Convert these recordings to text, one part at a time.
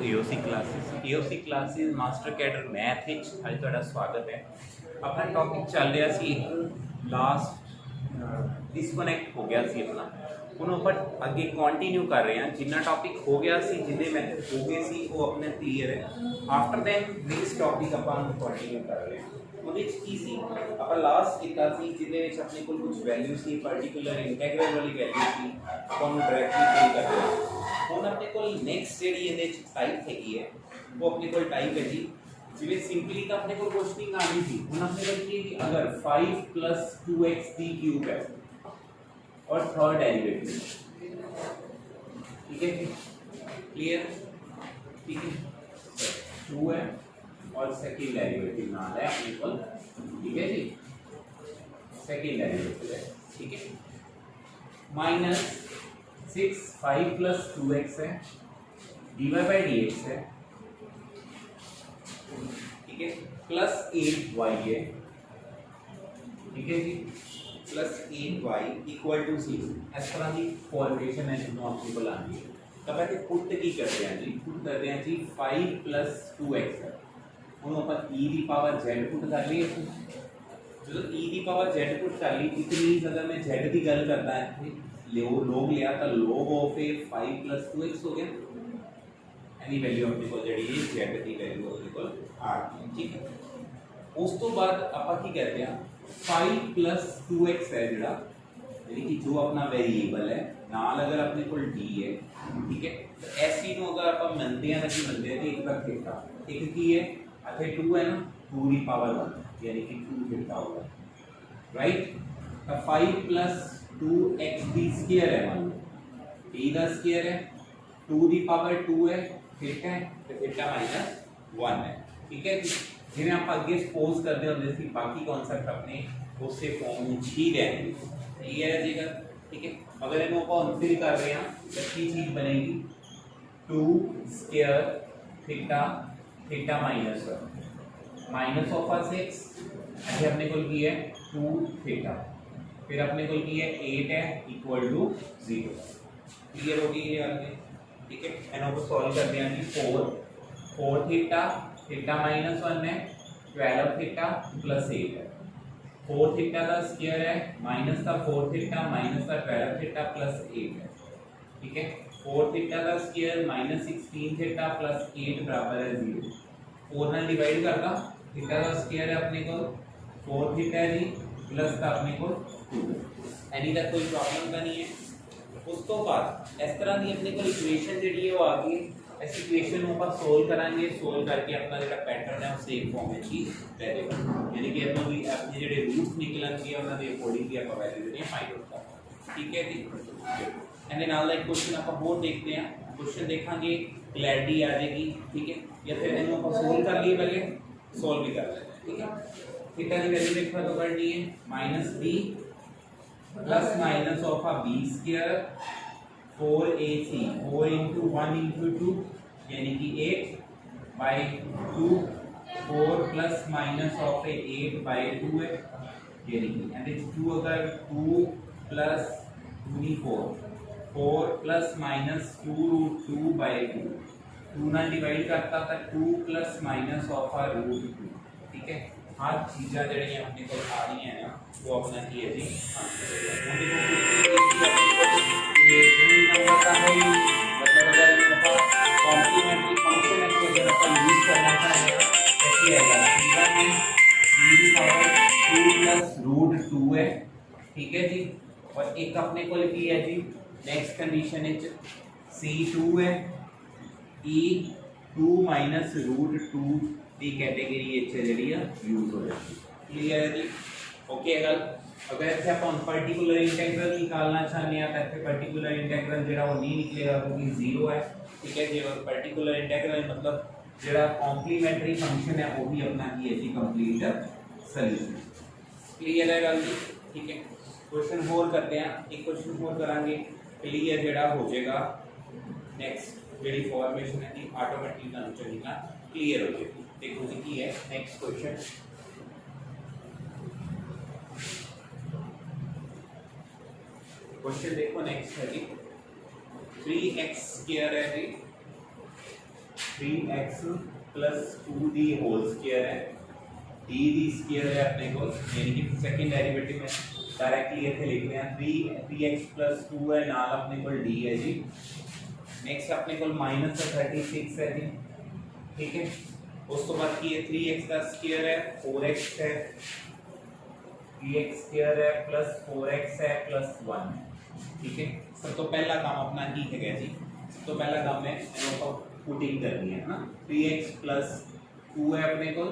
AOC classes master cadre math ਵਿੱਚ ਅੱਜ ਤੁਹਾਡਾ ਸਵਾਗਤ ਹੈ। ਆਪਣਾ ਟੌਪਿਕ ਚੱਲ ਰਿਹਾ ਸੀ ਇੱਕ ਲਾਸਟ ਡਿਸਕਨੈਕਟ ਹੋ ਗਿਆ ਸੀ ਆਪਣਾ, ਉਹਨੂੰ ਆਪਾਂ ਅੱਗੇ ਕੰਟੀਨਿਊ ਕਰ ਰਹੇ ਹਾਂ। ਜਿੰਨਾ ਟੌਪਿਕ ਹੋ ਗਿਆ ਸੀ, ਜਿੰਨੇ ਮੈਥਡ ਹੋ ਗਏ ਸੀ, ਉਹ ਆਪਣੇ ਕਲੀਅਰ ਹੈ। ਆਫਟਰ ਦੈਨ ਨੈਕਸਟ ਟੌਪਿਕ ਆਪਾਂ ਨੂੰ ਕੰਟੀਨਿਊ ਕਰ ਰਹੇ ਹਾਂ। ਉਹਦੇ ਵਿੱਚ ਕੀ ਸੀ, ਆਪਾਂ ਲਾਸਟ ਕੀਤਾ ਸੀ ਜਿਹਦੇ ਵਿੱਚ ਆਪਣੇ ਕੋਲ ਕੁਝ ਵੈਲਿਊ ਸੀ, ਪਾਰਟਿਕੂਲਰ ਇੰਟੈਗਰਲ ਵਾਲੀ ਵੈਲਿਊ ਸੀ, ਆਪਾਂ ਉਹਨੂੰ ਡਾਇਰੈਕਟਲੀ ਪੁੱਟ ਕਰਦੇ ਹਾਂ। ਹੁਣ ਆਪਣੇ ਕੋਲ ਨੈਕਸਟ ਜਿਹੜੀ ਇਹਦੇ ਵਿੱਚ ਟਾਈਪ ਹੈਗੀ ਹੈ, ਉਹ ਆਪਣੇ ਕੋਲ ਟਾਈਪ ਹੈ ਜੀ ਜਿਵੇਂ ਸਿੰਪਲੀ ਤਾਂ ਆਪਣੇ ਕੋਲ ਕੁਐਸਚਨਿੰਗ ਆਣੀ ਸੀ। ਹੁਣ ਆਪਣੇ ਕੋਲ ਕੀ ਹੈ ਕਿ ਅਗਰ 5 + 2x ਦੀ क्यूब है और थर्ड डेरिवेटिव, ठीक है जी, क्लियर, ठीक है, 2 है और सेकंड डेरिवेटिव ना है अपने को, ठीक है जी, सेकंड डेरिवेटिव है, ठीक है, -6 5 + 2x है, dy/dx है, ठीक है, +8y है, ठीक है जी, +8y = 0। इस तरह की फॉर्मेशन है जो आपको बुलानी है। तो पहले पुट की करते हैं जी, पुट करते हैं जी 5 + 2x है। हम अपन e की पावर z पुट कर लिए, जो e की पावर z पुट कर ली, इतनी अगर मैं z की गल करता है लोग लिया तो log ऑफ 5 + 2x हो गया। एनी वैल्यू अपने को जड़ी z की वैल्यू अपने को आ गई, ठीक है। उस तो बाद ਆਪਾਂ ਕੀ ਕਰਦੇ हैं 5 + 2x है जड़ा, यानी कि जो अपना वेरिएबल है नाल अगर अपने को d है, ठीक है, तो ऐसी नो अगर आप मनते हैं ना कि मनते हैं कि एक बार थीटा एक की है, अच्छा 2 है ना, 2 की पावर 1 यानी कि 2 थीटा होगा, राइट। तो 5 + 2x दी स्क्वायर है, मान लो d दा स्क्वायर है, 2 की पावर 2 है, थीटा है, तो थीटा -1 है, ठीक है। जिन्हें आप आगे सपोज करते होंगे सी, बाकी कॉन्सेप्ट अपने उससे फॉर्म में ही रहेंगे, क्लियर है जी, ठीक है। अगर इन्हों को फिल कर रहे हैं तो की चीज बनेगी 2 स्क्वायर थीटा थीटा -1 -6 ऐसे अपने को की है 2 थीटा, फिर अपने को की है 8 है = 0, क्लियर हो गई ये आगे, ठीक है। इन्हों को सॉल्व कर दिया जी 4 थीटा थीटा -1 है, 12 थीटा + 8 है, 4 थीटा का स्क्वायर है माइनस का 4 थीटा माइनस का 12 थीटा + 8 है, ठीक है। 4 थीटा का स्क्वायर -16 थीटा + 8 बराबर है 0। 4 ना डिवाइड करता, थीटा का स्क्वायर है अपने को 4 थीटा जी प्लस का अपने को 2, एनी का कोई प्रॉब्लम का नहीं है। उस तो बाद इस तरह की अपने को इक्वेशन जी वो आ गई, इस इक्वेशन को आप सोल्व करांगे, सोल्व करके अपना जो पैटर्न है वो सेम फॉर्म में ही रहेगा, यानी कि अपने जो रूट निकलेंगे उन्होंने अकॉर्डिंगली आप वैल्यू जी फाइंड आउट करना, ठीक है जी। एंड नाल एक क्वेश्चन आप होर देखते हैं, क्वेश्चन देखेंगे क्लैरिटी आ जाएगी, ठीक है, या फिर इन्हों आप सोल्व कर लिए, पहले सोल्व भी कर लेते हैं, ठीक है। थीटा की वैल्यू देखो तो करनी है -b ± b² 4ac 4 × 1 × 2 यानी कि 8/2 4 ± 8/2 है, यानी कि एंड इट्स 2 अगर 2 + 24 4 ± 2√2/2 2 ना डिवाइड करता था 2 ± √2, ठीक है। हर चीज़ा जड़ी अपने को आ रही है ना वो अपना की है जी मतलब अगर कॉम्प्लीमेंट्री फंक्शन है तो अगर अपन यूज करना चाहें तो क्या आएगा, e⁻² √2 है, ठीक है जी। और एक अपने को लिखी है जी नेक्स्ट कंडीशन है c2 है, e2 - √2 की कैटेगरी जी यूज हो जाती है, क्लियर है जी, ओके। अगर इतने आप पर्टिकुलर इंटेग्रल निकालना चाहते हैं तो इतने पर्टिकुलर इंटेग्रल जो वो नहीं निकलेगा क्योंकि 0 है, ठीक है जी। और पर्टिकुलर इंटेग्रल मतलब जो कॉम्प्लीमेंट्री फंक्शन है वो भी अपना ही है जी कंप्लीट सॉल्यूशन, क्लियर है गल जी, ठीक है। क्वेश्चन होर करते हैं, एक क्वेश्चन होर करांगे, क्लियर जो हो जाएगा। नेक्स्ट जी फॉर्मेशन है जी ऑटोमेटिकली चलेगा, क्लियर हो जाएगी। देखो जी की है नेक्स्ट क्वेश्चन, क्वेश्चन देखो नेक्स्ट है जी 3x² है जी 3x plus 2d whole square है, d स्क्वायर है अपने को, यानी कि सेकंड डेरिवेटिव में डायरेक्टली इथे लिख रहे हैं 3x प्लस 2 है, नाल अपने को d है जी। नेक्स्ट अपने को माइनस 36 है जी, ठीक है। उस तो बाद की 3x का स्क्वायर है, 4x है, 3x स्क्वायर है प्लस 4x है प्लस 1 है, ठीक है। सब तो पहला काम अपना की है जी, तो पहला काम है इनको पुटिंग करनी है ना, 3x प्लस 2 है अपने को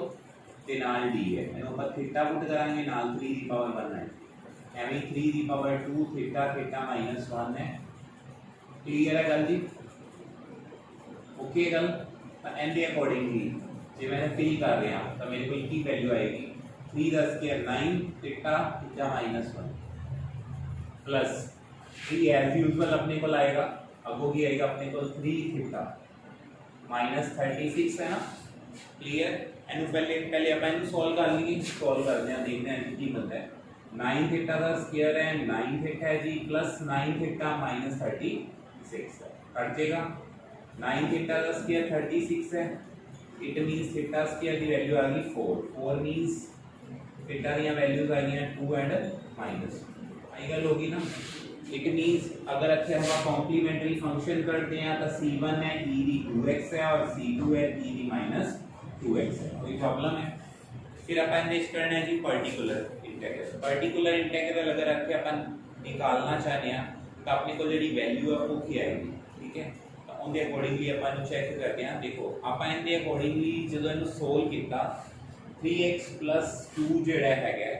ते नाल d है, इनको पर थीटा पुट कराएंगे नाल 3 दी पावर 1 है, यानी 3 the power 2 theta theta minus 1 है। क्लियर है गल जी? ओके गल। एंड दे अकॉर्डिंगली जे मैंने फिल कर रहा हूं तो मेरे को की वैल्यू आएगी 3 का square 9 theta theta minus 1 plus 3 as usual अपने को आएगा, अब वो भी आएगा अपने को 3 थीटा माइनस 36 है ना। क्लियर। एंड पहले अपन सॉल्व कर लेंगे, सॉल्व करते हैं, देखते हैं की बनता है। 9 थीटा का स्क्वायर है 9 थीटा है जी, प्लस 9 थीटा माइनस 36 है, कट जाएगा। 9 थीटा का स्क्वायर 36 है, इट मींस थीटा स्क्वायर की वैल्यू आ गई 4, 4 मींस थीटा की वैल्यूज आ गई हैं 2 एंड माइनस, आई गल होगी ना। इट मींस अगर अच्छे हम कॉम्प्लीमेंट्री फंक्शन करते हैं तो c1 है e दी 2x है और c2 है e दी माइनस 2x है, कोई प्रॉब्लम है? फिर अपन नेक्स्ट करना है जी पर्टिकुलर इंटीग्रल। पर्टिकुलर इंटीग्रल अगर रखे अपन निकालना चाहते हैं तो अपने को जेडी वैल्यू है वो क्या आएगी, ठीक है। तो उनके अकॉर्डिंगली अपन चेक करते हैं। देखो अपन इनके अकॉर्डिंगली ਜਦੋਂ ਇਹਨੂੰ सोल्व ਕੀਤਾ 3x 2 ਜਿਹੜਾ ਹੈਗਾ,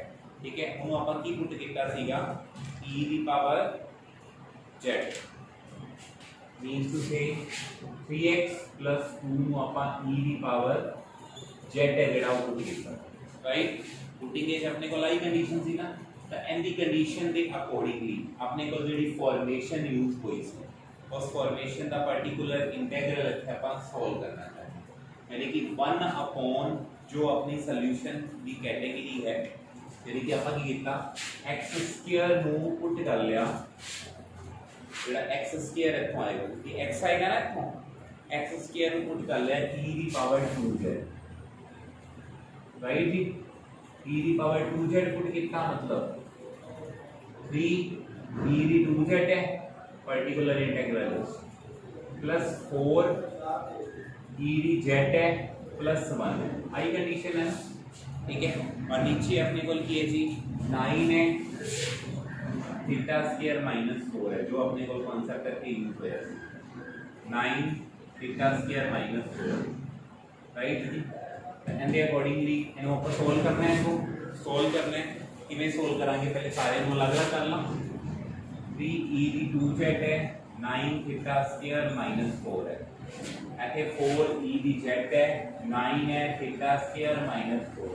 ठीक है, ਉਹਨੂੰ ਆਪਾਂ ਕੀ ਪੁੱਟ ਕੀਤਾ ਸੀਗਾ e the power z, means to say 3x 2 ਨੂੰ ਆਪਾਂ e ਦੀ ਪਾਵਰ z ਹੈ ਜਿਹੜਾ ਉਹ ਪੁੱਟ ਕੀਤਾ, ਰਾਈਟ। ਪੁੱਟਿੰਗ ਇਹ ਆਪਣੇ ਕੋਲ ਆਈ ਕੰਡੀਸ਼ਨ ਸੀ ਨਾ, ਤਾਂ ਇਹਦੀ ਕੰਡੀਸ਼ਨ ਦੇ ਅਕੋਰਡਿੰਗਲੀ ਆਪਣੇ ਕੋਲ ਜਿਹੜੀ ਫਾਰਮੇਸ਼ਨ ਯੂਜ਼ ਹੋਈ ਸੀ उस फॉर्मेशन का पर्टिकुलर इंटीग्रल अपन सॉल्व करना चाहते हैं, यानी कि 1 अपॉन जो अपनी सॉल्यूशन की कैटेगरी है, यानी कि अपन की कितना x स्क्वायर ਨੂੰ ਪੁੱਟ ਕਰ ਲਿਆ, ਜਿਹੜਾ x स्क्वायर ਇੱਥੋਂ ਆਏਗਾ ਕਿ x ਆਏਗਾ ਨਾ, ਇੱਥੋਂ x स्क्वायर ਨੂੰ ਪੁੱਟ ਕਰ ਲਿਆ e ਦੀ ਪਾਵਰ 2z, ਰਾਈਟ ਜੀ। e ਦੀ ਪਾਵਰ 2z ਪੁੱਟ ਕੀਤਾ मतलब 3 e ਦੀ 2z है पर्टिकुलर इंटीग्रल प्लस 4 e दी z है प्लस 1 है, आई कंडीशन है, ठीक है। और नीचे अपने को की है जी 9 है थीटा स्क्वायर माइनस 4 है, जो अपने को कॉन्सेप्ट है यूज होया 9 थीटा स्क्वायर माइनस 4, राइट जी। एंड दे अकॉर्डिंगली इनको ऊपर सोल्व करना है, इसको सोल्व करना है किवें सोल्व करांगे, पहले सारे को अलग-अलग कर ला। 3 e दी 2z है 9 थीटा स्क्वायर माइनस 4 है, ऐसे 4 e दी z है 9 है थीटा स्क्वायर माइनस 4,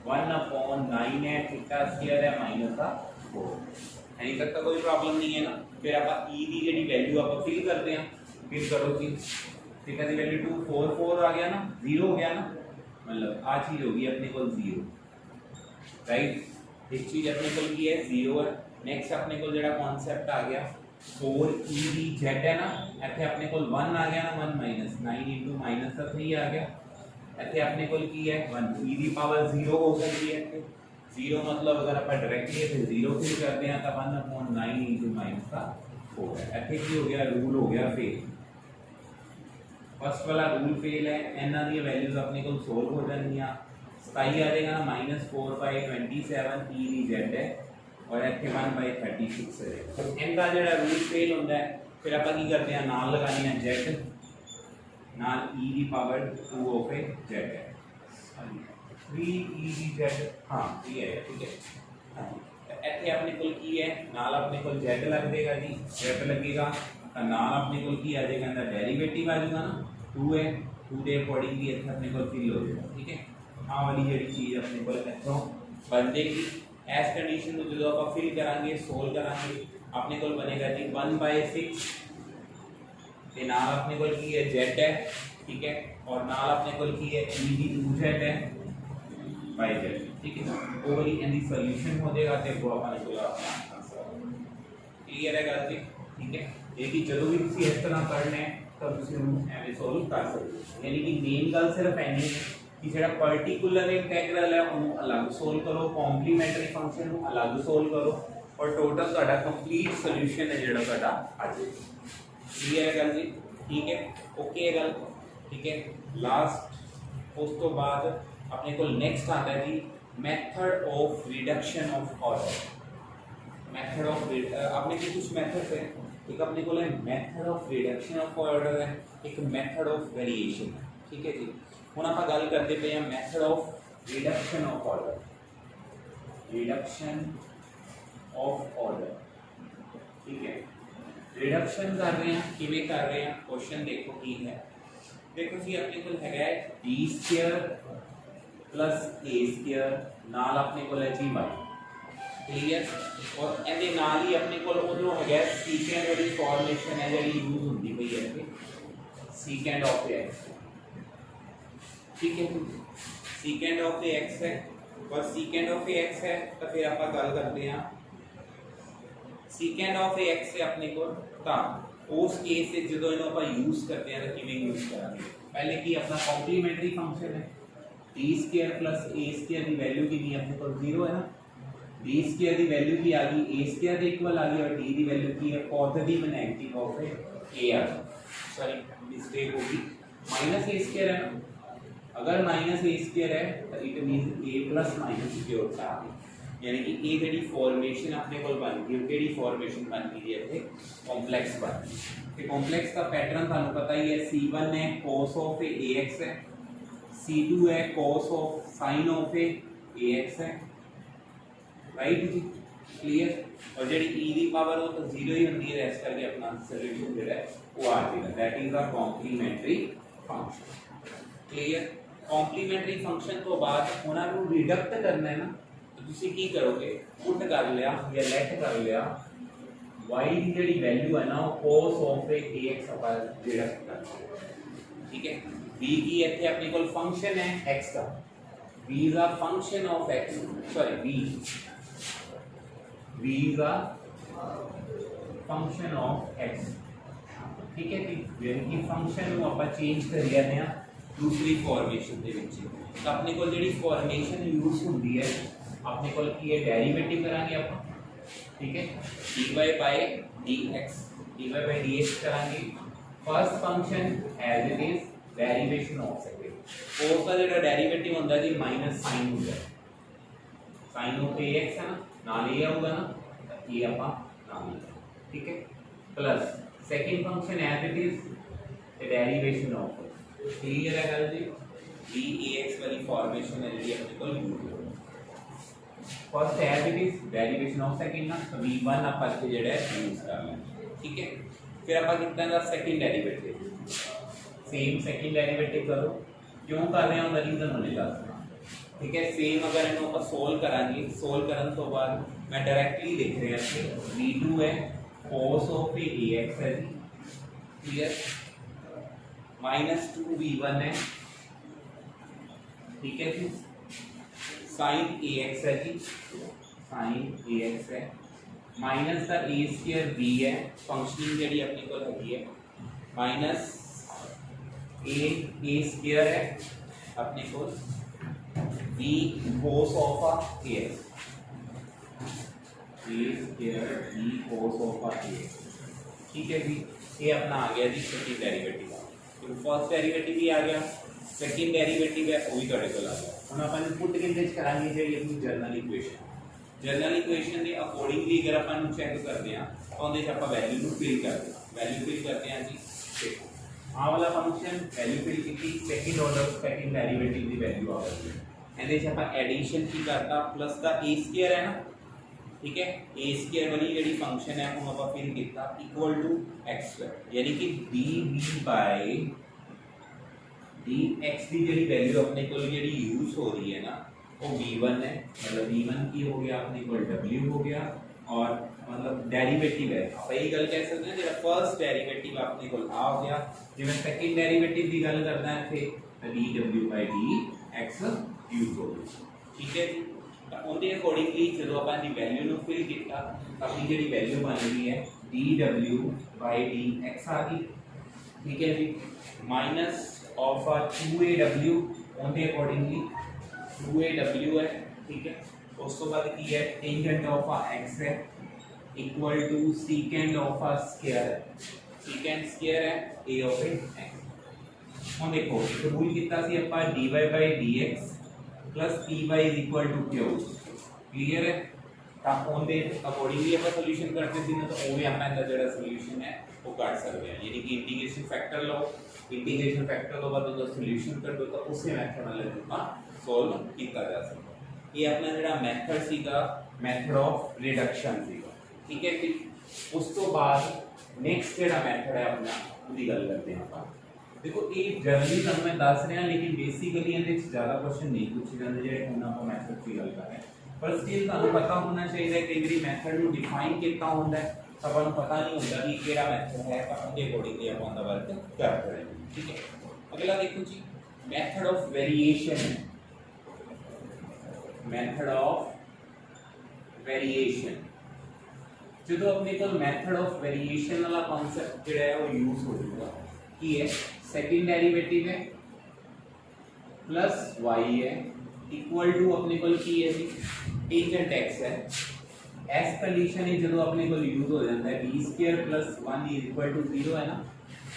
1 अपॉन 9 है थीटा स्क्वायर है माइनस 4, यानी तक का कोई प्रॉब्लम नहीं है ना। फिर आप e दी जेडी वैल्यू आप फिल करते हैं, फिल करो कि थीटा दी वैल्यू 2 4 4 आ गया ना, 0 हो गया ना, मतलब आ चीज होगी अपने को 0, राइट। एक चीज अपने को की है 0 है। नेक्स्ट अपने को जेड़ा कॉन्सेप्ट आ गया 4 e दी z है ना, ਇੱਥੇ अपने को 1 आ गया ना, 1 माइनस 9 into माइनस का 3 आ गया, ਇੱਥੇ अपने को की है 1 e दी पावर 0 हो सकती है, 0 मतलब अगर अपन डायरेक्टली इसे 0 फिल करते हैं तो 1 अपॉन 9 into माइनस का 4 है। ਇੱਥੇ की हो गया रूल हो गया फेल, फर्स्ट वाला रूल फेल है। ਇਹਨਾਂ ਦੀਆਂ वैल्यूज अपने को सोल्व हो जाएंगी, 27 आ जाएगा -4/27 e दी z है और ਇੱਥੇ 1/36 है। इनका ਜਿਹੜਾ रूल फेल ਹੁੰਦਾ है, फिर ਆਪਾਂ ਕੀ करते हैं नाल लगानी है z, नाल e the power 2 of z है 3 e ਦੀ z, हाँ ये है, ठीक है। ਇੱਥੇ ਆਪਣੇ ਕੋਲ ਕੀ ਹੈ, ਨਾਲ ਆਪਣੇ ਕੋਲ z ਲੱਗ ਜਾਏਗਾ ਜੀ, z लगेगा ਤਾਂ ਨਾਲ ਆਪਣੇ ਕੋਲ ਕੀ ਆ ਜਾਏਗਾ, ਇਹਦਾ ਡੈਰੀਵੇਟਿਵ ਆ ਜਾਊਗਾ ਨਾ, 2 है 2 ਦੇ ਅਕੋਰਡਿੰਗਲੀ ਇੱਥੇ ਆਪਣੇ ਕੋਲ ਫਿਲ ਹੋ ਜਾਏਗਾ, ਠੀਕ है। ਆਹ ਵਾਲੀ ਜਿਹੜੀ ਚੀਜ਼ ਆਪਣੇ ਕੋਲ ਇੱਥੋਂ ਬਣ ਜਾਏਗੀ। एस कंडीशन को जो आप फिल करांगे सोल्व करांगे अपने को बनेगा जी 1/6 ते नाल अपने को की है z है, ठीक है, और नाल अपने को की है e दी 2z है बाय z, ठीक है। वो वाली इन दी सॉल्यूशन हो जाएगा ते वो अपने को अपना आंसर क्लियर है गल जी, ठीक है। ये कि जब भी किसी इस तरह करने ਤਾਂ ਤੁਸੀਂ ਉਹਨੂੰ ਐਵੇਂ ਸੋਲਵ ਕਰ ਸਕਦੇ ਹੋ। ਯਾਨੀ ਕਿ ਮੇਨ ਗੱਲ ਸਿਰਫ ਐਨੀ ਹੈ ਕਿ ਜਿਹੜਾ ਪਾਰਟਿਕੂਲਰ ਇੰਟੈਗਰਲ ਹੈ ਉਹਨੂੰ ਅਲੱਗ ਸੋਲਵ ਕਰੋ, ਕੰਪਲੀਮੈਂਟਰੀ ਫੰਕਸ਼ਨ ਨੂੰ ਅਲੱਗ ਸੋਲਵ ਕਰੋ ਔਰ ਟੋਟਲ ਤੁਹਾਡਾ ਕੰਪਲੀਟ ਸੋਲੂਸ਼ਨ ਹੈ ਜਿਹੜਾ ਤੁਹਾਡਾ ਆ ਜਾਏਗਾ। ਕਲੀਅਰ ਹੈ ਗੱਲ ਜੀ? ਠੀਕ ਹੈ, ਓਕੇ ਹੈ ਗੱਲ? ਠੀਕ ਹੈ। ਲਾਸਟ ਉਸ ਤੋਂ ਬਾਅਦ ਆਪਣੇ ਕੋਲ ਨੈਕਸਟ आता है जी method of reduction of order. Method of अपने के कुछ मेथड्स हैं, एक अपने को है method of reduction of order है, एक मेथड ऑफ वेरिएशन है। ठीक है जी, हुण आपां गल करते पे हैं method of reduction of order. Reduction of order, ठीक है। रिडक्शन कर रहे हैं, किवें कर रहे हैं, क्वेश्चन देखो की है। देखो जी अपने को है डी स्क्वायर प्लस ए स्क्वायर नाल अपने को है जी वाई। क्लीयर? और ਇਹਦੇ ਨਾਲ ਹੀ अपने को उधरों है सीकेंड वाली फॉर्मेशन है जी यूज होती पई है सीकेंड ऑफ एक्स। ठीक है, सीकेंड ऑफ एक्स है और सीकेंड ऑफ एक्स है तो फिर आप गल करते हैं सीकेंड ऑफ एक्स से अपने को उस केस से जो इन्हों आप यूज करते हैं तो किवें यूज करेंगे। पहले की अपना कॉम्प्लीमेंटरी फंक्शन है डी स्क्वायर प्लस ए स्क्वायर की वैल्यू की अपने को 0 है ना, डी स्क्वायर की वैल्यू की आ गई ए स्क्वायर के इक्वल आ गई और डी की वैल्यू की है पॉजिटिव नेगेटिव ऑफ ए आ गई। सॉरी मिस्टेक होगी, माइनस ए स्क्वायर है ना, अगर माइनस ए स्क्वायर है तो it mean A plus minus की ओर आ गई, यानी कि ए जी फॉर्मेशन अपने को बन गई केड़ी फॉर्मेशन बन गई है इतने कॉम्प्लैक्स बन गई। कॉम्प्लैक्स का पैटर्न थानू पता ही है, C1 है cos ऑफ ए एक्स है, C2 है cos of sine of A x है, राइट जी? क्लियर? और जी ई की पावर वो तो 0 ही होती है, इस करके अपना सोल्यूशन जो है वो आ जाएगा, that is a complementary function. Clear? Complementary function तो बाद उन्होंने रिडक्ट करना है ना, तो तुसी की करोगे, पुट कर लिया या लेट कर लिया y की जी वैल्यू है ना cos of A x upon redact कर। ठीक है, v की इतने अपने को फंक्शन है x का, v is a function of x, sorry v is a function of x। ठीक है जी, यानी कि फंक्शन को आप चेंज कर लेते हैं दूसरी फॉर्मेशन के विच, तो अपने को जी फॉर्मेशन यूज होती है अपने को की है डेरिवेटिव करांगे आप। ठीक है, dy by dx, dy by dx करांगे first function as it is derivation of second, cos का जो डेरिवेटिव होता है जी माइनस साइन होता है, साइन ऑफ ax है ना, नाल ये आऊगा ना, ये आपा नाल। ठीक है, plus second function as it is the derivation of. Clear है गल जी? dAx वाली फॉर्मेशन है जी अपने को यूज हो। First as it is derivation of second ना, तो v1 आप इथे जेड़ा यूज कर लेंगे। ठीक है, फिर आप कितना दा second derivative, same second derivative करो, क्यों कर रहे हैं उसका रीजन होने दसना। ठीक है, सेम अगर इन्हों आप सोल्व करांगे, सोल्व करने तो बाद मैं डायरेक्टली लिख रहा है v2 है cos ऑफ ax है जी। क्लियर? -2v1 है, ठीक है जी, sin ax है जी, sin ax है, माइनस का a स्क्वायर b है, फंक्शनिंग जी अपनी को लगी है, माइनस a स्क्वायर है अपने को b cos of ax, a square b cos of ax। ठीक है जी, ये अपना आ गया जी सेकंड डेरिवेटिव। तो फर्स्ट डेरिवेटिव भी आ गया, सेकंड डेरिवेटिव है वो भी ਤੁਹਾਡੇ ਕੋਲ आ गया। ਹੁਣ ਆਪਾਂ ਨੂੰ ਪੁੱਟ ਕੇ ਇੰਟੈਚ ਕਰਾਂਗੇ ਜਿਹੜੀ ਆਪਣੀ ਜਰਨਲ ਇਕੁਏਸ਼ਨ ਦੇ ਅਕੋਰਡਿੰਗਲੀ ਅਗਰ ਆਪਾਂ ਨੂੰ ਚੈੱਕ ਕਰਦੇ ਆ ਤਾਂ ਉਹਦੇ ਚ ਆਪਾਂ ਵੈਲਿਊ ਨੂੰ ਫਿਲ ਕਰਦੇ ਆ, ਵੈਲਿਊ ਫਿਲ करते हैं जी। देखो ਆ ਵਾਲਾ ਫੰਕਸ਼ਨ ਵੈਲਿਊ ਫਿਲ ਕੀਤੀ, ਸੈਕੰਡ ਆਰਡਰ ਸੈਕੰਡ ਡੈਰੀਵੇਟਿਵ ਦੀ ਵੈਲਿਊ ਆ ਗਈ, ਇਹਦੇ ਚ ਆਪਾਂ ਐਡੀਸ਼ਨ ਕੀ ਕਰਤਾ ਪਲੱਸ ਦਾ a ਸਕੁਅਰ ਹੈ ਨਾ। ठीक है, a स्क्वायर वाली जी फंक्शन है वो आप फिर कितना इक्वल टू x स्क्वायर, यानी कि dv बाय dx की जी वैल्यू अपने को जी यूज हो रही है ना वो v1 है, मतलब v1 की हो गया अपने को w हो गया और मतलब डेरिवेटिव है आप यही गल कह सकते हैं जो फर्स्ट डेरिवेटिव अपने को आ हो गया, जो मैं सेकंड डेरिवेटिव की गल करना है फिर dw बाय dx यूज हो गई। ठीक है जी, ਉਹਦੇ ਅਕੋਰਡਿੰਗਲੀ ਜਦੋਂ ਆਪਾਂ ਦੀ ਵੈਲਿਊ ਨੂੰ ਫਿਲ ਕੀਤਾ ਆਪਣੀ ਜਿਹੜੀ ਵੈਲਿਊ ਬਣ ਗਈ ਹੈ dw dx ਆ ਗਈ। ठीक है जी, minus of 2AW on the accordingly 2AW है, ठीक है। उस तो बाद की है टेंजेंट ऑफ x है equal to secant of square है, सीकेंड स्क्वायर है a ऑफ x। हम देखो एक रूल कितना सी ਆਪਾਂ dy/dx py q, क्लियर है। ਤਾਂ ਉਹਦੇ ਅਕੋਰਡਿੰਗਲੀ ਆਪਾਂ ਸੋਲੂਸ਼ਨ ਕਰਦੇ ਸੀ ਨਾ, ਤਾਂ ਉਵੇਂ ਆਪਾਂ ਇਹਦਾ ਜਿਹੜਾ ਸੋਲੂਸ਼ਨ ਹੈ ਉਹ ਕੱਢ ਸਕਦੇ ਹਾਂ। ਯਾਨੀ ਕਿ ਇੰਟੀਗ੍ਰੇਸ਼ਨ ਫੈਕਟਰ ਲਓ, ਇੰਟੀਗ੍ਰੇਸ਼ਨ ਫੈਕਟਰ ਤੋਂ ਬਾਅਦ ਉਹਦਾ ਸੋਲੂਸ਼ਨ ਕੱਢੋ, ਤਾਂ ਉਸੇ ਮੈਥਡ ਨਾਲ ਆਪਾਂ ਸੋਲਵ ਕੀਤਾ ਜਾ ਸਕਦਾ। ਇਹ ਆਪਣਾ ਜਿਹੜਾ ਮੈਥਡ ਸੀਗਾ ਮੈਥਡ ਆਫ ਰਿਡਕਸ਼ਨ ਸੀਗਾ, ਠੀਕ ਹੈ ਜੀ। ਉਸ ਤੋਂ ਬਾਅਦ ਨੈਕਸਟ ਜਿਹੜਾ ਮੈਥਡ ਹੈ ਆਪਣਾ ਉਹਦੀ ਗੱਲ ਕਰਦੇ ਹਾਂ ਆਪਾਂ। ਦੇਖੋ ਇਹ ਜਨਰਲੀ ਤੁਹਾਨੂੰ ਮੈਂ ਦੱਸ ਰਿਹਾ, ਲੇਕਿਨ ਬੇਸਿਕਲੀ ਇਹਦੇ ਵਿੱਚ ਜ਼ਿਆਦਾ ਕੁਐਸਚਨ ਨਹੀਂ ਪੁੱਛੇ ਜਾਂਦੇ ਜਿਹੜੇ ਹੁਣ ਆਪਾਂ ਮੈਥਡ ਦੀ ਗੱਲ ਕਰ ਰਹੇ ਹਾਂ। पर स्टिल ਤੁਹਾਨੂੰ ਪਤਾ ਹੋਣਾ ਚਾਹੀਦਾ ਕਿ ਜਿਹੜੀ ਮੈਥਡ ਨੂੰ ਡਿਫਾਈਨ ਕੀਤਾ ਹੁੰਦਾ ਹੈ, ਆਪਾਂ ਨੂੰ ਪਤਾ ਨਹੀਂ ਹੁੰਦਾ ਕਿ ਕਿਹੜਾ ਮੈਥਡ ਹੈ, ਤਾਂ ਉਹਦੇ ਅਕੋਰਡਿੰਗਲੀ ਆਪਾਂ ਉਹਦਾ ਵਰਕ ਕਰ ਰਹੇ ਹਾਂ, ਠੀਕ ਹੈ। ਅਗਲਾ ਦੇਖੋ ਜੀ method of variation, method of variation. ਜਦੋਂ ਆਪਣੇ ਕੋਲ ਮੈਥਡ ਆਫ ਵੇਰੀਏਸ਼ਨ ਵਾਲਾ ਕਨਸੈਪਟ ਜਿਹੜਾ ਹੈ ਉਹ ਯੂਜ਼ ਹੋ ਜਾਊਗਾ, ਕੀ ਹੈ ਸੈਕਿੰਡ ਡੈਰੀਵੇਟਿਵ ਹੈ प्लस y है इक्वल टू अपने को की है जी टेंजेंट x है। एस कंडीशन है जो अपने को यूज हो जाता है b² + 1 इज इक्वल टू 0 है ना,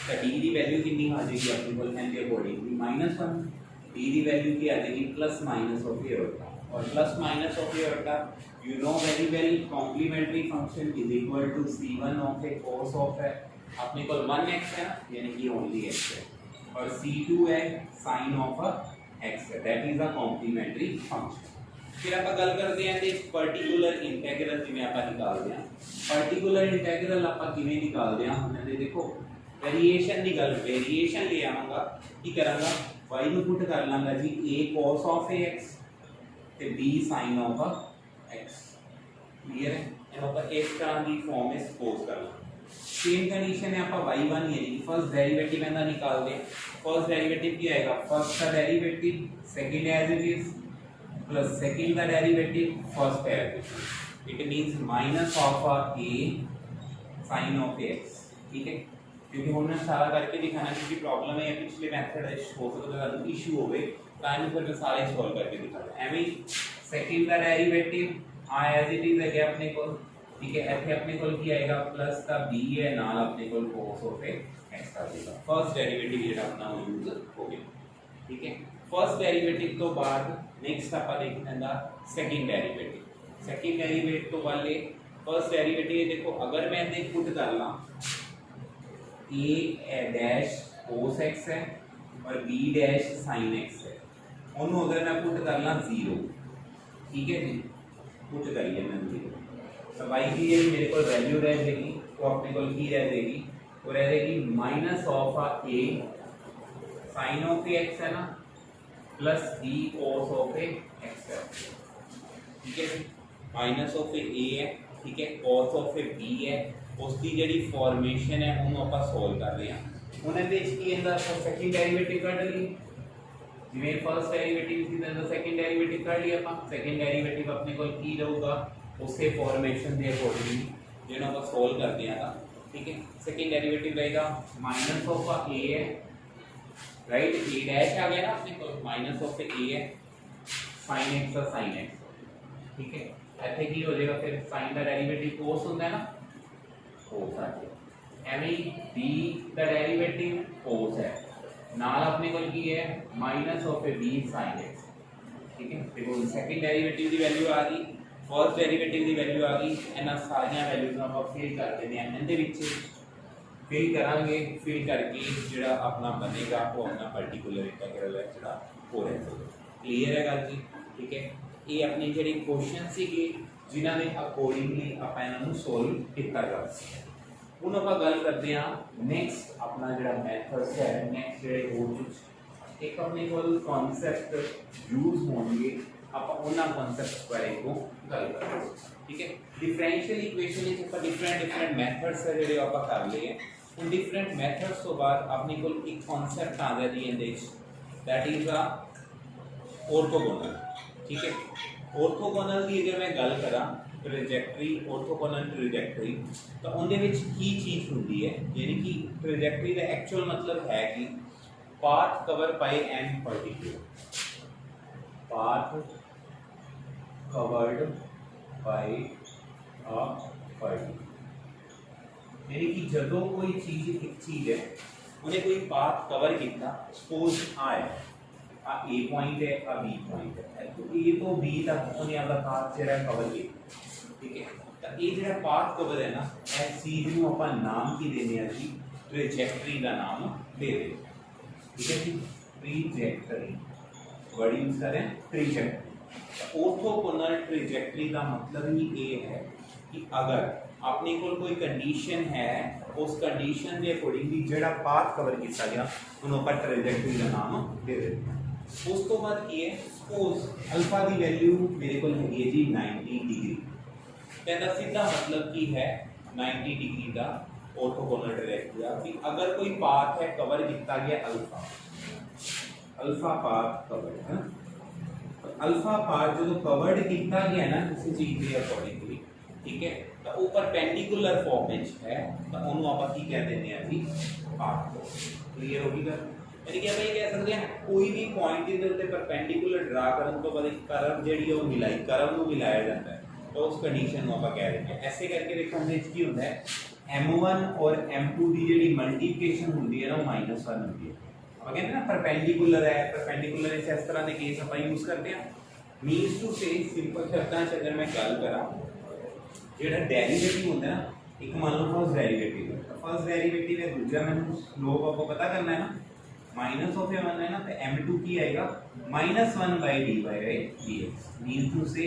तो d की वैल्यू कितनी आ जाएगी अपने को n के अकॉर्डिंगली -1, d की वैल्यू की आ जाएगी प्लस माइनस ऑफ एटा, और plus minus of eta you know very well complementary function is equal to c1 of a cos of है अपने को 1x है यानी कि ओनली x है, और c2 है sin ऑफ x है, that is a complementary function. फिर आप गल करते हैं इस पर्टिकुलर इंटीग्रल जिवें आप निकालते हैं, पर्टिकुलर इंटीग्रल आप किवें निकालते हैं हमने देखो वेरिएशन की गल, वेरिएशन ले आवांगा की करांगा y नु पुट कर लांगा जी a cos ऑफ x ते b sin of x, clear है। अब आप इस तरह की फॉर्म में सपोज कर लो सेम कंडीशन है आप y1 यानी कि फर्स्ट डेरिवेटिव इसका निकाल दें। फर्स्ट डेरिवेटिव क्या आएगा, फर्स्ट का derivative second as it is plus second का derivative first as it is, it means minus of a sin of x, ठीक है। क्योंकि हमने सारा करके दिखाना क्योंकि प्रॉब्लम है पिछले मेथड हो सकता है इशू होवे टाइम फिर मैं सारे सॉल्व करके दिखाऊंगा। एवं सेकंड का डेरिवेटिव आ एज इट इज है अपने को, ठीक है। इथे अपने को की आएगा प्लस का b है नाल अपने को cos ऑफ x का देगा। फर्स्ट डेरिवेटिव जेड़ा अपना यूज हो गया, ठीक है। फर्स्ट डेरिवेटिव तो बाद नेक्स्ट आप देखना सेकंड डेरिवेटिव, सेकंड डेरिवेटिव तो वाले फर्स्ट डेरिवेटिव देखो अगर मैं इसे पुट कर ला a डैश cos x है और b डैश sin x है, उन्होंने अगर मैं पुट कर ला 0, ठीक है जी, पुट करिए मैं 0 तो y की ये मेरे को वैल्यू रह जाएगी, तो अपने को की रह जाएगी वो रह जाएगी minus of a sin of x है ना plus b cos of x है, ठीक है। माइनस ऑफ a है, ठीक है, cos ऑफ b है, उसकी ਜਿਹੜੀ ਫਾਰਮੇਸ਼ਨ ਹੈ ਉਹਨੂੰ ਆਪਾਂ ਸੋਲਵ ਕਰ ਰਹੇ ਹਾਂ। ਉਹਨਾਂ ਦੇ ਵਿੱਚ ਕੀ ਹੁੰਦਾ ਆਪਾਂ ਸੈਕੰਡ ਡੈਰੀਵੇਟਿਵ ਕੱਢ ਲਈ, ਜਿਵੇਂ ਫਰਸਟ ਡੈਰੀਵੇਟਿਵ ਸੀ ਤਾਂ ਸੈਕੰਡ ਡੈਰੀਵੇਟਿਵ ਕੱਢ ਲਈ ਆਪਾਂ। ਸੈਕੰਡ ਡੈਰੀਵੇਟਿਵ ਆਪਣੇ ਕੋਲ ਕੀ ਰਹੂਗਾ ਉਸੇ ਫਾਰਮੇਸ਼ਨ ਦੇ ਅਕੋਰਡਿੰਗਲੀ ਜਿਹੜਾ ਆਪਾਂ ਸੋਲਵ ਕਰਦੇ ਆ, ठीक है। सेकंड डेरिवेटिव रहेगा माइनस ऑफ a है, राइट, a डैश आ गया ना अपने को, माइनस ऑफ a है sin x का sin x, ठीक है। ऐसे की हो जाएगा फिर sin का डेरिवेटिव cos होता है ना, cos आ गया। एवं b का डेरिवेटिव cos है, नाल अपने को की है minus of b sin x, ठीक है। देखो सेकंड डेरिवेटिव की वैल्यू आ गई, फर्स्ट डेरिवेटिव की वैल्यू आ गई, इन्हां सारियां वैल्यूज़ आप फिल कर देने हैं, इहदे विच फिल करांगे, फिल करके जिहड़ा अपना बनेगा वो अपना पर्टिकुलर इंटीग्रल है जिहड़ा हो रहेगा। क्लियर है गल जी, ठीक है। ये अपने जिहड़े क्वेश्चन सीगे जिन्हां दे अकॉर्डिंगली आपां इन्हां नूं सोल्व कीता जा सकदा। हुण आपां गल करदे हां नेक्स्ट अपना जिहड़ा मैथड्स है, नेक्स्ट जिहड़े हो एक अपने कोल कॉन्सैप्ट यूज होणगे, आप उन्होंने कॉन्सेप्ट्स बारे को गल करेंगे, ठीक है। डिफरेंशियल इक्वेशन में आप डिफरेंट मैथड्स है जो आप कर लिए, उन डिफरेंट मैथड्स तो बाद अपने को एक कॉन्सेप्ट आ जाती है दैट इज अ ऑर्थोगोनल, ठीक है। ऑर्थोगोनल की अगर मैं गल करा ट्रैजेक्टरी ऑर्थोगोनल ट्रैजेक्टरी तो उनके विच की चीज़ होंदी है यानी कि ट्रैजेक्टरी का एक्चुअल मतलब है कि path cover by an particular path covered by a particular यानी कि जदों कोई चीज़ एक चीज़ है उन्हें कोई पाथ कवर किया सपोज आ है आ ए पॉइंट है आ बी पॉइंट है तो ए तो बी तक उन्हें अपना पाथ जो कवर किया ठीक है तो ये जो पाथ कवर है ना इस चीज़ को अपन नाम की देने हैं जी ट्रैजेक्टरी का नाम दे दें ठीक है जी ट्रैजेक्टरी वर्ड यूज करें ट्रैजेक्टरी ऑर्थोगोनल ट्रैजेक्टरी का मतलब ही ये है कि अगर अपने को कोई कंडीशन है उस कंडीशन के अकॉर्डिंगली जो पाथ कवर किया गया उन्होंने पर ट्रैजेक्टरी का नाम दे देते हैं उस तो बाद ये सपोज अल्फा की वैल्यू मेरे को है जी 90 डिग्री कहना सीधा मतलब की है 90 डिग्री का ऑर्थोगोनल ट्रैजेक्टरी कि अगर कोई पाथ है कवर किया गया अल्फा पाथ कवर है अल्फा पाथ जो कवर्ड किया गया ना किसी चीज के अकॉर्डिंगली ठीक है तो वो परपेंडिकुलर फॉर्म में है तो उन्होंने आप की कह देते हैं जी पाथ क्लियर होगी गल यानी कि आप ये कह सकते हैं कोई भी पॉइंट के उत्ते परपेंडिकुलर ड्रा करने तो बाद कर्व जेडी वो मिलाई कर्व को मिलाया जाता है तो उस कंडीशन को आप कह देते हैं ऐसे करके देखो हमने की होता है m1 और m2 की जेडी मल्टीप्लिकेशन होती है ना -1 होती है अब कहते हैं ना परपेंडिकुलर है परपेंडिकुलर इस तरह के केस आप यूज करते हैं मींस टू से सिंपल शब्दां च अगर मैं गल करा जेड़ा डेरिवेटिव होता है ना एक मान लो फर्स्ट डेरिवेटिव है दूसरा मैंने स्लोप आपको पता करना है ना माइनस ऑफ ए वन है ना तो m2 की आएगा -1/dy dx मींस टू से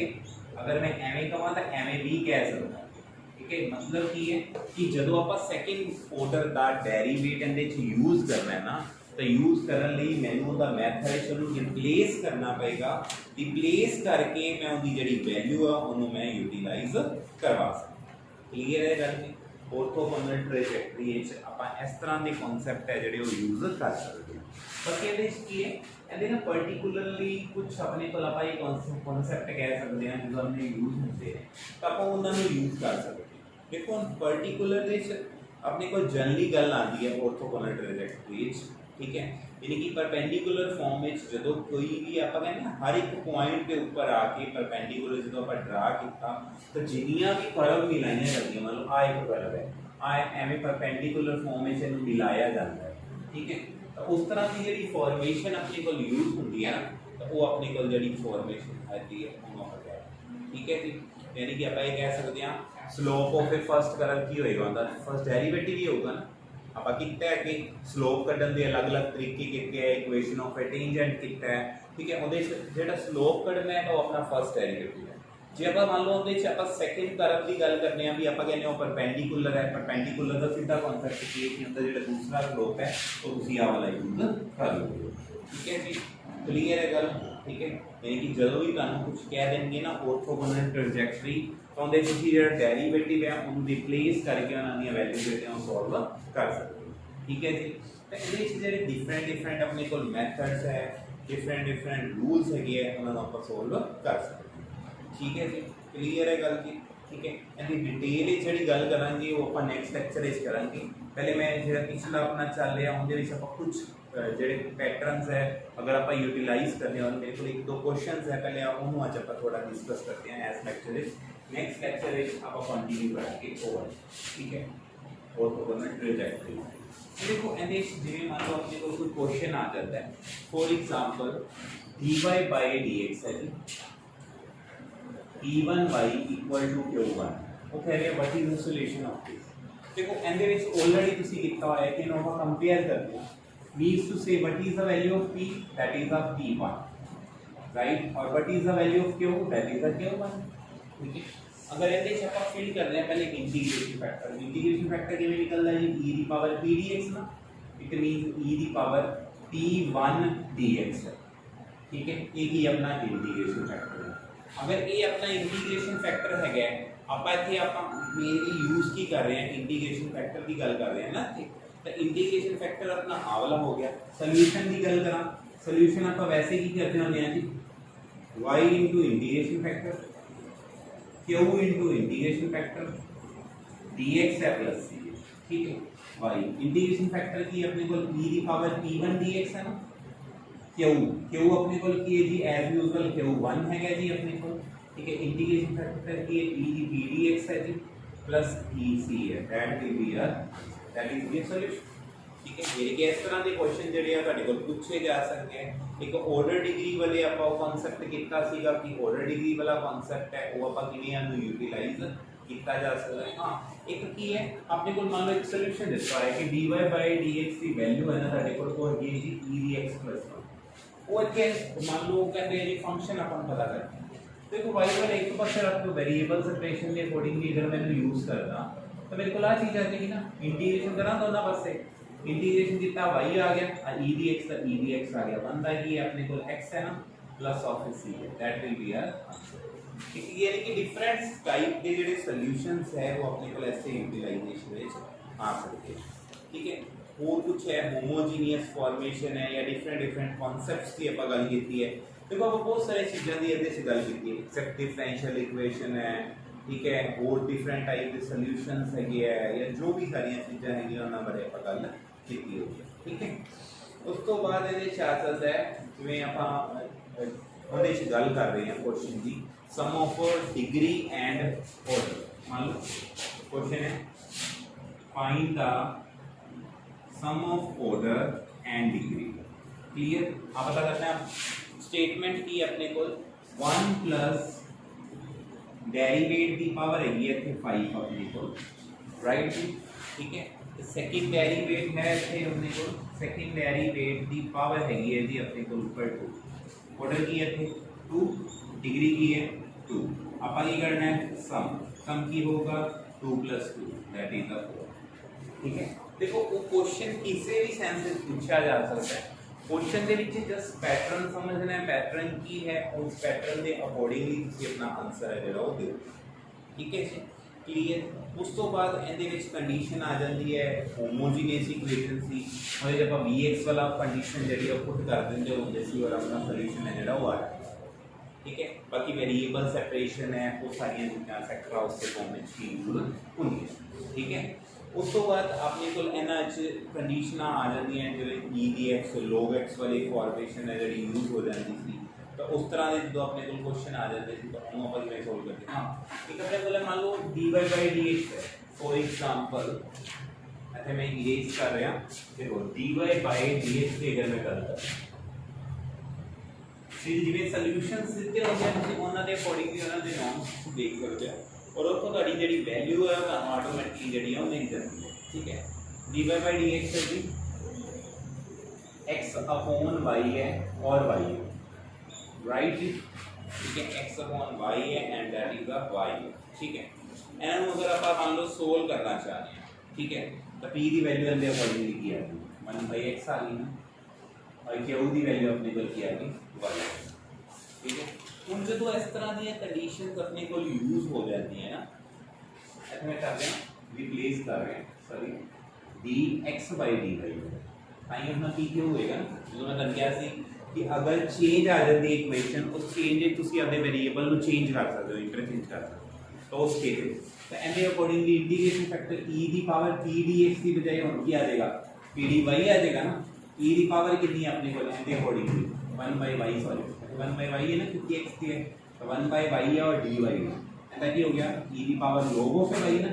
अगर मैं ma कहां तो ma b कह सकता ठीक है मतलब की है कि ਜਦੋਂ ਆਪਾਂ ਸੈਕੰਡ ਆਰਡਰ ਦਾ ਡੈਰੀਵੇਟਿਵ ਦੇ ਵਿੱਚ ਯੂਜ਼ ਕਰਨਾ ਹੈ ਨਾ तो यूज करने ਲਈ ਮੈਨੂੰ ਉਹਦਾ ਮੈਥਡ ਚਲੋ ਰਿਪਲੇਸ ਕਰਨਾ ਪਏਗਾ ਰਿਪਲੇਸ ਕਰਕੇ ਮੈਂ ਉਹਦੀ ਜਿਹੜੀ ਵੈਲਿਊ ਆ ਉਹਨੂੰ ਮੈਂ ਯੂਟਿਲਾਈਜ਼ ਕਰਵਾ ਸਕਦਾ ਕਲੀਅਰ ਹੈ ਗੱਲ ਨਹੀਂ ऑर्थोगोनल ट्रैजेक्टरी ਵਿੱਚ ਆਪਾਂ ਇਸ ਤਰ੍ਹਾਂ ਦੇ ਕਨਸੈਪਟ ਹੈ ਜਿਹੜੇ ਉਹ ਯੂਜ਼ ਕਰ ਸਕਦੇ ਹਾਂ ਬਾਕੀ ਇਹਦੇ ਵਿੱਚ ਕੀ ਹੈ ਇਹਦੇ ਨਾਲ ਪਾਰਟਿਕੂਲਰਲੀ ਕੁਝ ਆਪਣੇ ਕੋਲ ਆਪਾਂ ਇਹ ਕਨਸੈਪਟ ਕਹਿ ਸਕਦੇ ਹਾਂ ਜਦੋਂ ਆਪਣੇ ਯੂਜ਼ ਹੁੰਦੇ ਨੇ ਤਾਂ ਆਪਾਂ ਉਹਨਾਂ ਨੂੰ ਯੂਜ਼ ਕਰ ਸਕਦੇ ਹਾਂ ਦੇਖੋ ਪਾਰਟਿਕੂਲਰ ਦੇ ਵਿੱਚ ਆਪਣੇ ਕੋਲ ਜਨਰਲੀ ਗੱਲ ਆਉਂਦੀ ਹੈ ऑर्थोगोनल ट्रैजेक्टरी ਵਿੱਚ ठीक है यानी कि परपेंडिकुलर फॉर्म में जो कोई भी आप कहते हैं हर एक पॉइंट के ऊपर आके परपेंडिकुलर जो आप ड्रा किया तो जिन्नियां भी कर्व मिलाइया जाती मान लो आ एक कर्व है आ एवं परपेंडिकुलर फॉर्म में इन्हें मिलाया जाता है ठीक है तो उस तरह की जी फॉर्मेशन अपने को यूज होती है ना तो वो अपने को जी फॉर्मेशन आती है ठीक है जी यानी कि आप ये कह सकते हैं slope of A first curve की होएगा फर्स्ट डेरिवेटिव ही होगा ना ਆਪਾਂ ਕੀਤਾ ਹੈ ਕਿ ਸਲੋਪ ਕੱਢਣ ਦੇ ਅਲੱਗ-ਅਲੱਗ ਤਰੀਕੇ ਕੀਤੇ ਹੈ ਇਕੁਏਸ਼ਨ ਆਫ ਟੈਂਜੈਂਟ ਕੀਤਾ ਹੈ ਠੀਕ ਹੈ ਉਹਦੇ ਜਿਹੜਾ ਸਲੋਪ ਕੱਢਣਾ ਹੈ ਉਹ ਆਪਣਾ ਫਰਸਟ ਡੈਰੀਵੇਟਿਵ ਹੈ ਜੇ ਆਪਾਂ ਮੰਨ ਲਓ ਉਹਦੇ ਚ ਆਪਾਂ ਸੈਕੰਡ ਕਰਵ ਦੀ ਗੱਲ ਕਰਨੇ ਆ ਵੀ ਆਪਾਂ ਕਹਿੰਦੇ ਹਾਂ ਪਰਪੈਂਡੀਕੁਲਰ ਹੈ ਪਰਪੈਂਡੀਕੁਲਰ ਦਾ ਸਿੱਧਾ ਕਨਸੈਪਟ ਕੀ ਹੈ ਕਿ ਹੁੰਦਾ ਜਿਹੜਾ ਦੂਸਰਾ ਸਲੋਪ ਹੈ ਉਹ ਤੁਸੀਂ ਆ ਵਾਲਾ ਯੂਜ਼ ਕਰ ਲਓ ਠੀਕ ਹੈ ਜੀ ਕਲੀਅਰ ਹੈ ਗੱਲ ਠੀਕ ਹੈ ਯਾਨੀ ਕਿ ਜਦੋਂ ਵੀ ਤੁਹਾਨੂੰ ਕੁਝ ਕਹਿ ਦੇਣਗੇ ਨਾ ऑर्थोगोनल ट्रैजेक्टरी तो उनके ਤੁਸੀਂ ਜਿਹੜਾ ਡੈਰੀਵੇਟਿਵ ਹੈ ਉਹਨੂੰ ਰਿਪਲੇਸ ਕਰਕੇ ਉਹਨਾਂ ਦੀਆਂ ਵੈਲਿਊ ਜਿਹੜੇ ਆ ਸੋਲਵ ਕਰ ਸਕਦੇ ਹੋ ਠੀਕ ਹੈ ਜੀ ਤਾਂ ਇਹਦੇ ਵਿੱਚ ਜਿਹੜੇ ਡਿਫਰੈਂਟ ਆਪਣੇ ਕੋਲ ਮੈਥਡਸ ਹੈ ਡਿਫਰੈਂਟ ਰੂਲਸ ਹੈਗੇ ਆ ਉਹਨਾਂ ਨੂੰ ਆਪਾਂ ਸੋਲਵ ਕਰ ਸਕਦੇ ਹਾਂ ਠੀਕ ਹੈ ਜੀ ਕਲੀਅਰ ਹੈ ਗੱਲ ਜੀ ਠੀਕ ਹੈ ਇਹਦੀ ਡਿਟੇਲ ਵਿੱਚ ਜਿਹੜੀ ਗੱਲ ਕਰਾਂਗੇ ਉਹ ਆਪਾਂ ਨੈਕਸਟ ਲੈਕਚਰ ਵਿੱਚ ਕਰਾਂਗੇ ਪਹਿਲੇ ਮੈਂ ਜਿਹੜਾ ਪਿਛਲਾ ਆਪਣਾ ਚੱਲ ਰਿਹਾ ਉਹਦੇ ਵਿੱਚ ਆਪਾਂ ਕੁਝ ਜਿਹੜੇ ਪੈਟਰਨਸ ਹੈ अगर आप यूटिलाइज करने और मेरे को एक दो क्वेश्चंस है पहले उन्होंने आज आप थोड़ा डिस्कस करते हैं एस लेक्चर नेक्स्ट लेक्चर आप कंटिन्यू करेंगे ओवर ठीक है ऑर्थोगोनल ट्रैजेक्टरी देखो एंड जिवें मान लो अपने को कोई क्वेश्चन आ जाता है फॉर एग्जांपल dy/dx है जी e1y = q1 वो कह रहे हैं what is the solution of this देखो एंड विच ऑलरेडी तुसी लिखा हुआ है कि इन्हों को कंपेयर करते हैं means to say what is the value of p that is of p1 right और what is the value of q that is the q1 ठीक है अगर ਇਹਦੇ ਚ ਆਪਾਂ ਫਿਲ ਕਰਦੇ ਹਾਂ ਪਹਿਲੇ ਇੰਟੀਗ੍ਰੇਸ਼ਨ ਫੈਕਟਰ ਕਿਵੇਂ ਨਿਕਲਦਾ ਹੈ e ਦੀ ਪਾਵਰ p dx ਨਾ it means e the power p1 dx ਹੈ ठीक है ਇਹ ਹੀ ਆਪਣਾ ਇੰਟੀਗ੍ਰੇਸ਼ਨ ਫੈਕਟਰ ਹੈ अगर ये अपना इंटीग्रेशन फैक्टर है ਆਪਾਂ ਇੱਥੇ ਆਪਾਂ ਮੇਨਲੀ ਯੂਜ਼ ਕੀ ਕਰ ਰਹੇ ਹਾਂ ਇੰਟੀਗ੍ਰੇਸ਼ਨ ਫੈਕਟਰ ਦੀ ਗੱਲ ਕਰ ਰਹੇ ਹਾਂ ਨਾ तो इंटीग्रेशन फैक्टर अपना आ वाला हो गया सोल्यूशन की गल करा सोल्यूशन आप वैसे ही करते होंगे जी y into integration factor Q into integration factor dx है प्लस c, ठीक है। y इंटीग्रेशन फैक्टर की अपने को e की पावर p1 dx है ना, क्यू अपने को की है जी एज यूजुअल q1 है जी अपने को, ठीक है। इंटीग्रेशन फैक्टर की e की p dx है जी प्लस ec है, that will B that is the solution, ठीक है। मेरे के इस तरह के क्वेश्चन ਜਿਹੜੇ ਆ ਤੁਹਾਡੇ ਕੋਲ ਪੁੱਛੇ ਜਾ ਸਕਦੇ ਆ। ਇੱਕ ਆਰਡਰ ਡਿਗਰੀ ਵਾਲੇ ਆਪਾਂ ਉਹ ਕਨਸੈਪਟ ਕੀਤਾ ਸੀਗਾ ਕਿ ਆਰਡਰ ਡਿਗਰੀ ਵਾਲਾ ਕਨਸੈਪਟ ਹੈ ਉਹ ਆਪਾਂ ਕਿਵੇਂ ਇਹਨੂੰ ਯੂਟਿਲਾਈਜ਼ ਕੀਤਾ ਜਾ ਸਕਦਾ ਹੈ। ਹਾਂ, ਇੱਕ ਕੀ ਹੈ ਆਪਣੇ ਕੋਲ ਮੰਨ ਲਓ ਇੱਕ ਸੋਲੂਸ਼ਨ ਦਿੱਤਾ ਹੈ ਕਿ dy/dx ਦੀ ਵੈਲਿਊ ਹੈ ਨਾ ਸਾਡੇ ਕੋਲ ਉਹ ਹੈਗੀ ਹੈ ਜੀ e ਦੀ x plus 1। ਉਹ ਅੱਗੇ ਮੰਨ ਲਓ ਕਹਿੰਦੇ ਜੀ ਫੰਕਸ਼ਨ ਆਪਾਂ ਨੂੰ ਪਤਾ ਕਰਨਾ देखो y वाले एक पासे आपको वेरिएबल सेपरेशन के अकॉर्डिंगली अगर मैं यूज करदा तो मेरे को आ चीज आ जाएगी ना, इंटीग्रेशन करा दोनों पासे इंटीग्रेशन कितना y आ गया e dx का e dx आ गया बनता है कि अपने को x है ना प्लस ऑफ c है, that will be our answer. यानी कि डिफरेंट टाइप के ਜਿਹੜੇ सॉल्यूशंस है वो अपने को ऐसे यूटिलाइजेशन में आ सकते हैं, ठीक है। और कुछ है होमोजीनियस फॉर्मेशन है या डिफरेंट कॉन्सेप्ट्स की अपन गल की है। देखो आप बहुत सारी चीज़ों की ਇਹਦੇ 'ਚ ਗੱਲ ਕੀਤੀ ਹੈ, एक्सेप्ट डिफरेंशियल इक्वेशन है, ठीक है, और डिफरेंट टाइप के सॉल्यूशंस ਹੈਗੇ ਆ या जो भी ਸਾਰੀਆਂ ਚੀਜ਼ਾਂ ਹੈਗੀਆਂ ਉਹਨਾਂ ਬਾਰੇ ਆਪਾਂ ਗੱਲ ਕੀਤੀ ਹੋਈ ਹੈ, ਠੀਕ ਹੈ। ਉਸ ਤੋਂ ਬਾਅਦ ਇਹਦੇ 'ਚ ਆ ਸਕਦਾ ਹੈ ਜਿਵੇਂ ਆਪਾਂ ਉਹਦੇ 'ਚ ਗੱਲ ਕਰ ਰਹੇ ਹਾਂ ਕੁਐਸਚਨ ਦੀ sum of degree and order. मान लो क्वेश्चन है find the sum of order and degree, clear. आप पता करते हैं स्टेटमेंट की अपने को 1 प्लस डेरिवेट की पावर हैगी है इतने 5 अपने को, राइट, ठीक है। सेकंड डेरिवेट है इतने अपने को सेकंड डेरिवेट की पावर हैगी है जी अपने को ऊपर 2, ऑर्डर की है इतने 2, डिग्री की है 2। आपा की करना है सम की होगा 2 + 2 दैट इज द 4, ठीक है। देखो वो क्वेश्चन किसी भी सेंस में पूछा जा सकता है, क्वेश्चन ਦੇ ਵਿੱਚ जस्ट पैटर्न समझना है, पैटर्न की है उस पैटर्न के अकॉर्डिंगली ਤੁਸੀਂ अपना आंसर है ਜਿਹੜਾ ਉਹ ਦਿਓ, ठीक है जी, क्लीयर। उस तो बाद ਇਹਦੇ ਵਿੱਚ ਕੰਡੀਸ਼ਨ ਆ ਜਾਂਦੀ ਹੈ ਹੋਮੋਜੀਨੀਅਸ ਇਕੁਏਸ਼ਨ ਸੀ, ਉਹਦੇ ਜੇ ਆਪਾਂ vx ਵਾਲਾ ਕੰਡੀਸ਼ਨ ਜਿਹੜੀ ਉਹ ਪੁੱਟ ਕਰ ਦਿੰਦੇ ਹੁੰਦੇ ਸੀ और अपना ਸੋਲੂਸ਼ਨ ਹੈ ਜਿਹੜਾ ਉਹ ਆ ਜਾਂਦਾ, ठीक है। बाकी वेरिएबल सेपरेशन है वो सारी चीज़ां सैक्टर उसके फॉर्म में यूज होंगी, ठीक है। उस तो बाद अपने को इन्हां च कंडीशनां आ जांदियां जिवें e dx log x वाली फॉर्मेशन है जिहड़ी यूज हो जाती थी, तो उस तरह के जो अपने को क्वेश्चन आ जाते थे तो हम अपन किवें सोल्व करते हैं। हाँ, एक अपने को मान लो dy/dx है फॉर एग्जांपल इत्थे मैं इरेज कर रहा, देखो dy/dx की अगर मैं गल करूं जिवें सॉल्यूशंस ਦਿੱਤੇ ਹੁੰਦੇ ਆ ਤੁਸੀਂ ਉਹਨਾਂ ਦੇ ਅਕੋਰਡਿੰਗਲੀ ਉਹਨਾਂ ਦੇ ਨੋਰਮਸ ਦੇਖ ਸਕਦੇ ਹੋ और ਉੱਥੋਂ ਤੁਹਾਡੀ ਜਿਹੜੀ ਵੈਲਿਊ ਹੈ ਉਹ ਆਟੋਮੈਟਿਕਲੀ ਜਿਹੜੀ ਆ ਉਹ ਮਿਲ ਜਾਂਦੀ ਹੈ, ठीक है। dy/dx है जी x/y है और y है, राइट जी, ठीक है, x/y है and that is the y है, ठीक है। ਇਹਨਾਂ अगर आप मान लो सोल्व करना चाह रहे हैं, ठीक है, तो p की वैल्यू ਇਹਦੇ ਅਕੋਰਡਿੰਗਲੀ ਕੀ ਆ ਗਈ 1/x आ गई ना और q की वैल्यू अपने को क्या आ गई y, ठीक है। ਹੁਣ ਜਦੋਂ ਇਸ ਤਰ੍ਹਾਂ ਦੀਆਂ ਕੰਡੀਸ਼ਨਸ ਆਪਣੇ ਕੋਲ ਯੂਜ਼ ਹੋ ਜਾਂਦੀਆਂ ਹੈ ਨਾ, ਇੱਥੇ ਮੈਂ ਕਰ ਰਿਹਾ ਰਿਪਲੇਸ ਕਰ ਰਿਹਾ ਸੌਰੀ dx/dy ਤਾਂ ਇਹ ਉਹਨਾਂ ਕੀ ਹੋਏਗਾ ਜਦੋਂ ਮੈਂ ਤੁਹਾਨੂੰ ਕਿਹਾ ਸੀ ਕਿ ਅਗਰ ਚੇਂਜ ਆ ਜਾਂਦੀ ਇਕੁਏਸ਼ਨ ਉਸ ਚੇਂਜ ਵਿੱਚ ਤੁਸੀਂ ਆਪਣੇ ਵੇਰੀਏਬਲ ਨੂੰ ਚੇਂਜ ਕਰ ਸਕਦੇ ਹੋ, ਇੰਟਰਚੇਂਜ ਕਰ ਸਕਦੇ ਹੋ, ਤਾਂ ਉਸ ਕੇਸ ਤਾਂ ਇਹਦੇ ਅਕੋਰਡਿੰਗਲੀ ਇੰਟੀਗ੍ਰੇਸ਼ਨ ਫੈਕਟਰ e ਦੀ ਪਾਵਰ p dx ਦੀ ਬਜਾਏ ਹੁਣ ਕੀ ਆ ਜਾਏਗਾ p dy ਆ ਜਾਏਗਾ ਨਾ, e ਦੀ ਪਾवर कितनी है अपने को ਇਹਦੇ ਅਕੋਰਡਿੰਗਲੀ 1/y सॉरी 1/y है ना क्योंकि x की है तो 1/y है और dy है, ऐसा की हो गया e की पावर log ऑफ है y ना,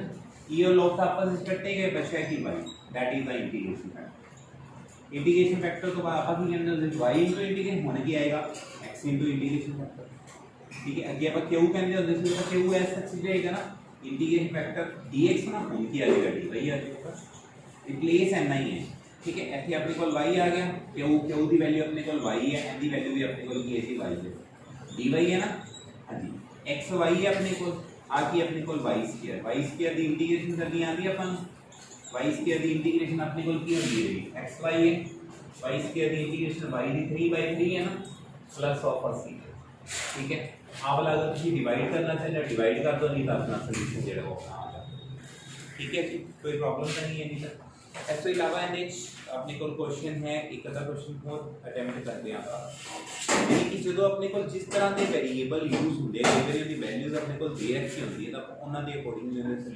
e और log का आपस में कटे गए बचा कि y, that is the integration factor. Integration factor तो आपा की कहने हैं y इनटू इंटीग्रेशन होने की आएगा x इनटू इंटीग्रेशन फैक्टर, ठीक है। अगे आप q कहने हैं तो q ऐसा चीज रहेगा ना इंटीग्रेशन फैक्टर dx ना होने की आएगा dy आ जाएगा, रिप्लेस एना ही है, ठीक है। ऐसे अपने को y आ गया q की वैल्यू अपने को y है n की वैल्यू भी अपने को ये y है dy है ना, हाँ जी x y है अपने को आ की अपने को y² दी इंटीग्रेशन करनी आती है अपन y² दी इंटीग्रेशन अपने को की होगी x y है y² दी इंटीग्रेशन y दी 3/3 है ना प्लस ऑफ c, ठीक है। आप अगर किसी डिवाइड करना चाहे डिवाइड कर दो, नहीं तो अपना सॉल्यूशन जो है वो अपना आ जाता, ठीक है जी, कोई प्रॉब्लम तो नहीं है नहीं सर। इसके अलावा अपने को क्वेश्चन है एक अदर क्वेश्चन को अटेम्प्ट करते हैं आप। यानी कि जो अपने को जिस तरह के वेरीएबल यूज होंगे कई बार वैल्यूज अपने को दे रखी होंगी तो उन्होंने अकॉर्डिंगली सॉल्यूशन